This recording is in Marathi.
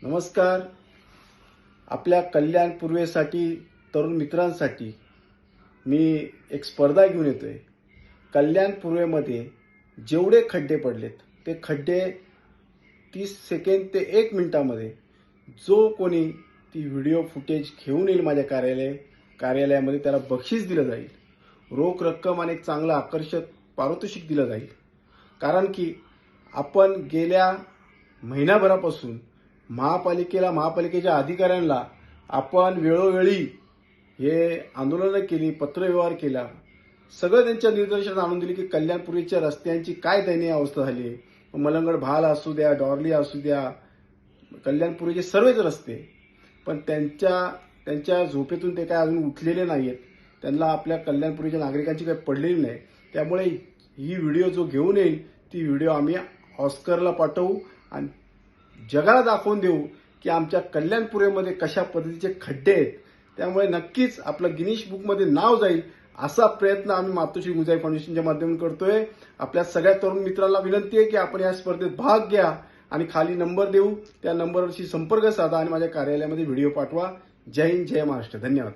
नमस्कार. आपल्या कल्याण पूर्वेसाठी तरुण मित्रांसाठी मी एक स्पर्धा घेऊन येतोय. कल्याण पूर्वेमध्ये जेवढे खड्डे पडलेत ते खड्डे 30 सेकंद ते 1 मिनिटामध्ये जो कोणी ती व्हिडिओ फुटेज घेऊन येईल माझ्या कार्यालयामध्ये त्याला बक्षीस दिलं जाईल. रोख रक्कम आणि एक चांगलं आकर्षक पारितोषिक दिलं जाईल. कारण की आपण गेल्या महिनाभरापासून महापालिकेच्या अधिकाऱ्यांना आपण वेळोवेळी हे आंदोलनं केली, पत्रव्यवहार केला, सगळं त्यांच्या निदर्शनास आणून दिली की कल्याणपूर्वीच्या रस्त्यांची काय दयनीय अवस्था झाली आहे. मलंगड भाल असू द्या, डॉर्ली असू द्या, कल्याणपूर्वीचे सर्वच रस्ते. पण त्यांच्या झोपेतून ते काय अजून उठलेले नाहीत. त्यांना आपल्या कल्याणपूर्वीच्या नागरिकांची काही पडलेली नाही. त्यामुळे ही व्हिडिओ जो घेऊन येईल ती व्हिडिओ आम्ही ऑस्करला पाठवू आणि जगाला दाखवून देऊ की आमच्या कल्याणपूर्वेमध्ये कशा पद्धतीचे खड्डे आहेत. त्यामुळे नक्कीच आपलं गिनीश बुकमध्ये नाव जाईल असा प्रयत्न आम्ही मातोश्री गुंजाई फाउंडेशनच्या माध्यमातून करतोय. आपल्या सगळ्या तरुण मित्रांना विनंती आहे की आपण या स्पर्धेत भाग घ्या आणि खाली नंबर देऊ, त्या नंबरवरशी संपर्क साधा आणि माझ्या कार्यालयामध्ये व्हिडिओ पाठवा. जय हिंद, जय महाराष्ट्र. धन्यवाद.